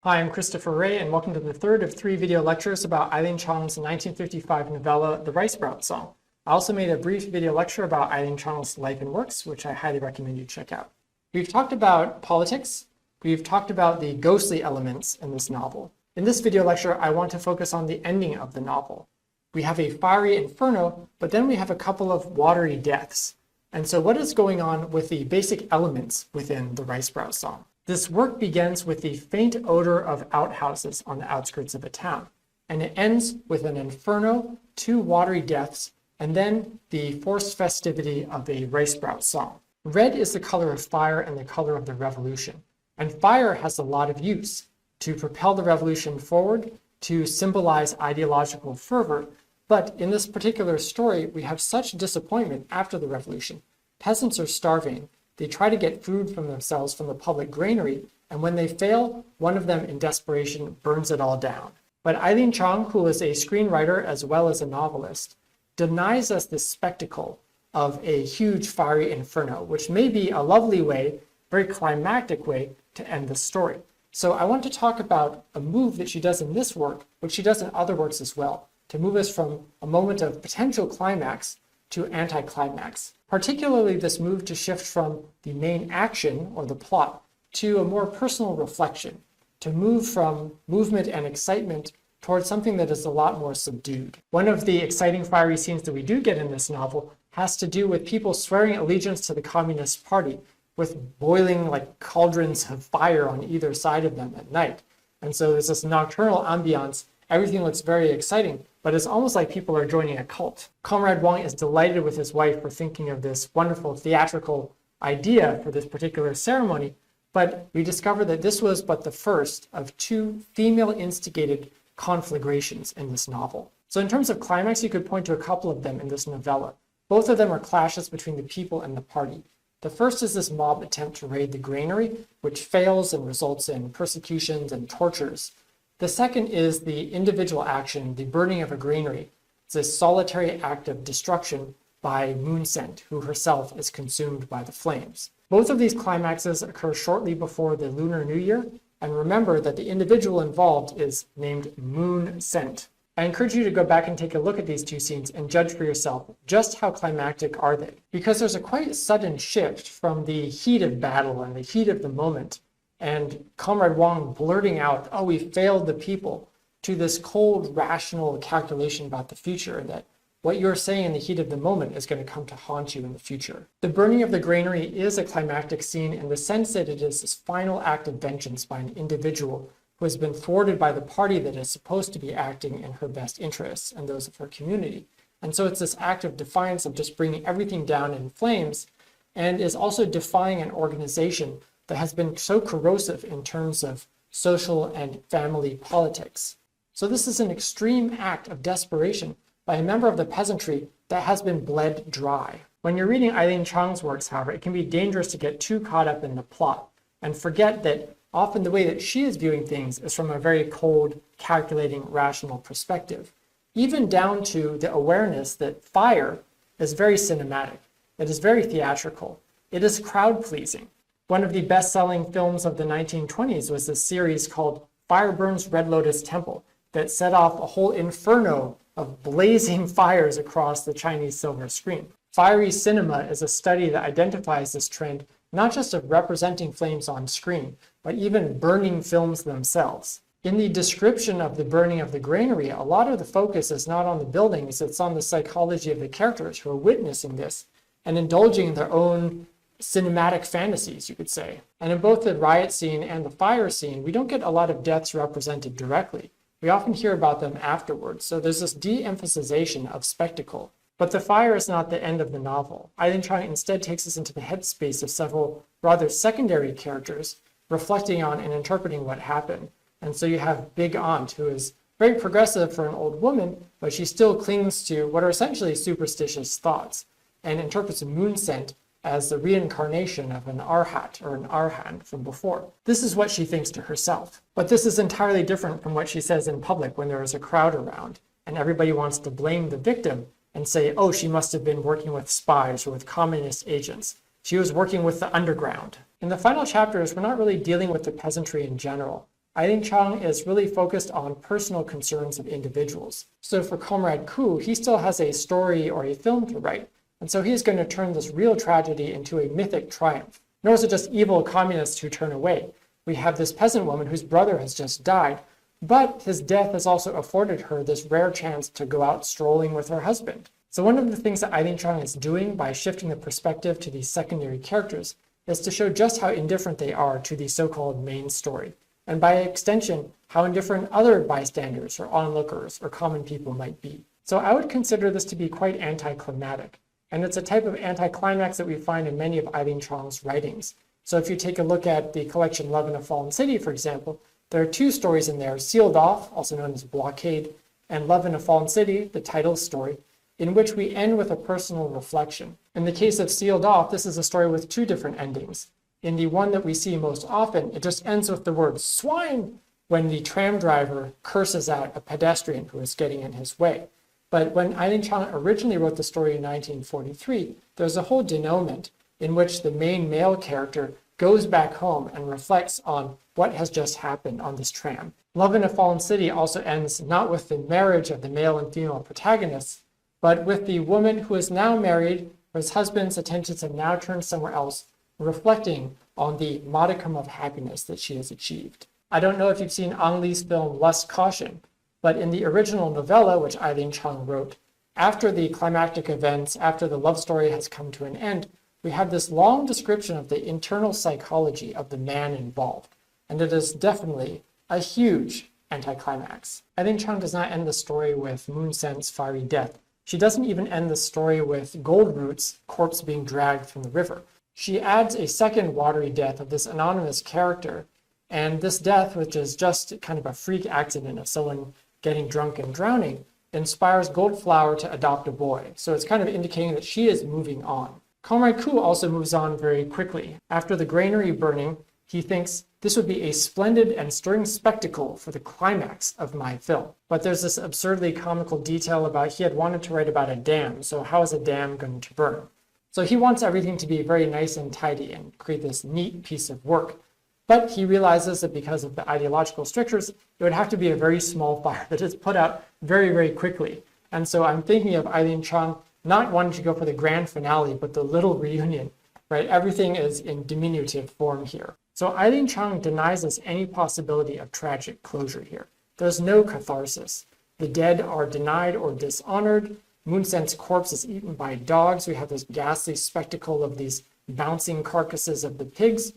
Hi, I'm Christopher Ray, and welcome to the third of 3 video lectures about Eileen Chang's 1955 novella, The Rice Sprout Song. I also made a brief video lecture about Eileen Chang's life and works, which I highly recommend you check out. We've talked about politics. We've talked about the ghostly elements in this novel. In this video lecture, I want to focus on the ending of the novel. We have a fiery inferno, but then we have a couple of watery deaths. And so what is going on with the basic elements within The Rice Sprout Song? This work begins with the faint odor of outhouses on the outskirts of a town, and it ends with an inferno, 2 watery deaths, and then the forced festivity of a rice sprout song. Red is the color of fire and the color of the revolution, and fire has a lot of use to propel the revolution forward, to symbolize ideological fervor. But in this particular story, we have such disappointment after the revolution. Peasants are starving. They try to get food from themselves from the public granary, and when they fail, one of them in desperation burns it all down. But Eileen Chang, who is a screenwriter as well as a novelist, denies us this spectacle of a huge fiery inferno, which may be a lovely way, very climactic way, to end the story. So I want to talk about a move that she does in this work, which she does in other works as well, to move us from a moment of potential climax to anti-climax. Particularly this move to shift from the main action or the plot to a more personal reflection, to move from movement and excitement towards something that is a lot more subdued. One of the exciting fiery scenes that we do get in this novel has to do with people swearing allegiance to the Communist Party with boiling like cauldrons of fire on either side of them at night. And so there's this nocturnal ambiance. Everything looks very exciting, but it's almost like people are joining a cult. Comrade Wang is delighted with his wife for thinking of this wonderful theatrical idea for this particular ceremony, but we discover that this was but the first of 2 female-instigated conflagrations in this novel. So in terms of climax, you could point to a couple of them in this novella. Both of them are clashes between the people and the party. The first is this mob attempt to raid the granary, which fails and results in persecutions and tortures. The second is the individual action, the burning of a granary. It's a solitary act of destruction by Moonscent, who herself is consumed by the flames. Both of these climaxes occur shortly before the Lunar New Year, and remember that the individual involved is named Moonscent. I encourage you to go back and take a look at these 2 scenes and judge for yourself just how climactic are they. Because there's a quite sudden shift from the heat of battle and the heat of the moment and Comrade Wang blurting out, "Oh, we failed the people," to this cold, rational calculation about the future, that what you're saying in the heat of the moment is going to come to haunt you in the future. The burning of the granary is a climactic scene in the sense that it is this final act of vengeance by an individual who has been thwarted by the party that is supposed to be acting in her best interests and those of her community. And so it's this act of defiance of just bringing everything down in flames, and is also defying an organization that has been so corrosive in terms of social and family politics. So this is an extreme act of desperation by a member of the peasantry that has been bled dry. When you're reading Eileen Chang's works, however, it can be dangerous to get too caught up in the plot and forget that often the way that she is viewing things is from a very cold, calculating, rational perspective, even down to the awareness that fire is very cinematic. It is very theatrical. It is crowd-pleasing. One of the best-selling films of the 1920s was this series called Fire Burns Red Lotus Temple that set off a whole inferno of blazing fires across the Chinese silver screen. Fiery cinema is a study that identifies this trend not just of representing flames on screen, but even burning films themselves. In the description of the burning of the granary, a lot of the focus is not on the buildings, it's on the psychology of the characters who are witnessing this and indulging in their own cinematic fantasies, you could say. And in both the riot scene and the fire scene, we don't get a lot of deaths represented directly. We often hear about them afterwards, so there's this de-emphasization of spectacle. But the fire is not the end of the novel. Eileen Chang instead takes us into the headspace of several rather secondary characters, reflecting on and interpreting what happened. And so you have Big Aunt, who is very progressive for an old woman, but she still clings to what are essentially superstitious thoughts, and interprets Moonscent as the reincarnation of an Arhat or an Arhan from before. This is what she thinks to herself. But this is entirely different from what she says in public when there is a crowd around and everybody wants to blame the victim and say, oh, she must have been working with spies or with communist agents. She was working with the underground. In the final chapters, we're not really dealing with the peasantry in general. Eileen Chang is really focused on personal concerns of individuals. So for Comrade Ku, he still has a story or a film to write, and so he's going to turn this real tragedy into a mythic triumph. Nor is it just evil communists who turn away. We have this peasant woman whose brother has just died, but his death has also afforded her this rare chance to go out strolling with her husband. So one of the things that Eileen Chang is doing by shifting the perspective to these secondary characters is to show just how indifferent they are to the so-called main story, and by extension, how indifferent other bystanders or onlookers or common people might be. So I would consider this to be quite anticlimactic, and it's a type of anti-climax that we find in many of Eileen Chang's writings. So if you take a look at the collection Love in a Fallen City, for example, there are two stories in there, Sealed Off, also known as Blockade, and Love in a Fallen City, the title story, in which we end with a personal reflection. In the case of Sealed Off, this is a story with two different endings. In the one that we see most often, it just ends with the word swine when the tram driver curses out a pedestrian who is getting in his way. But when Eileen Chang originally wrote the story in 1943, there's a whole denouement in which the main male character goes back home and reflects on what has just happened on this tram. Love in a Fallen City also ends not with the marriage of the male and female protagonists, but with the woman who is now married, whose husband's attentions have now turned somewhere else, reflecting on the modicum of happiness that she has achieved. I don't know if you've seen Ang Lee's film Lust, Caution, but in the original novella, which Eileen Chang wrote, after the climactic events, after the love story has come to an end, we have this long description of the internal psychology of the man involved, and it is definitely a huge anticlimax. Eileen Chang does not end the story with Moon Sen's fiery death. She doesn't even end the story with Goldroot's corpse being dragged from the river. She adds a second watery death of this anonymous character, and this death, which is just kind of a freak accident of someone getting drunk and drowning, inspires Goldflower to adopt a boy. So it's kind of indicating that she is moving on. Comrade Ku also moves on very quickly. After the granary burning, he thinks this would be a splendid and stirring spectacle for the climax of my film. But there's this absurdly comical detail about he had wanted to write about a dam, so how is a dam going to burn? So he wants everything to be very nice and tidy and create this neat piece of work. But he realizes that because of the ideological strictures, it would have to be a very small fire that is put out very, very quickly. And so I'm thinking of Eileen Chang not wanting to go for the grand finale, but the little reunion, right? Everything is in diminutive form here. So Eileen Chang denies us any possibility of tragic closure here. There's no catharsis. The dead are denied or dishonored. Moon Sen's corpse is eaten by dogs. We have this ghastly spectacle of these bouncing carcasses of the pigs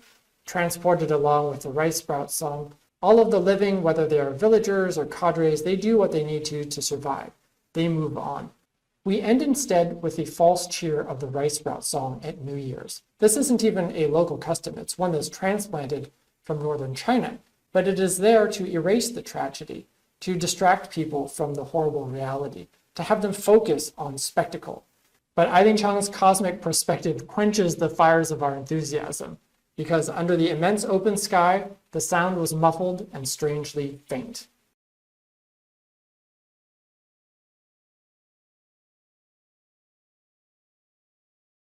transported along with the rice sprout song. All of the living, whether they are villagers or cadres, they do what they need to survive. They move on. We end instead with the false cheer of the rice sprout song at New Year's. This isn't even a local custom. It's one that's transplanted from northern China, but it is there to erase the tragedy, to distract people from the horrible reality, to have them focus on spectacle. But Eileen Chang's cosmic perspective quenches the fires of our enthusiasm, because under the immense open sky, the sound was muffled and strangely faint.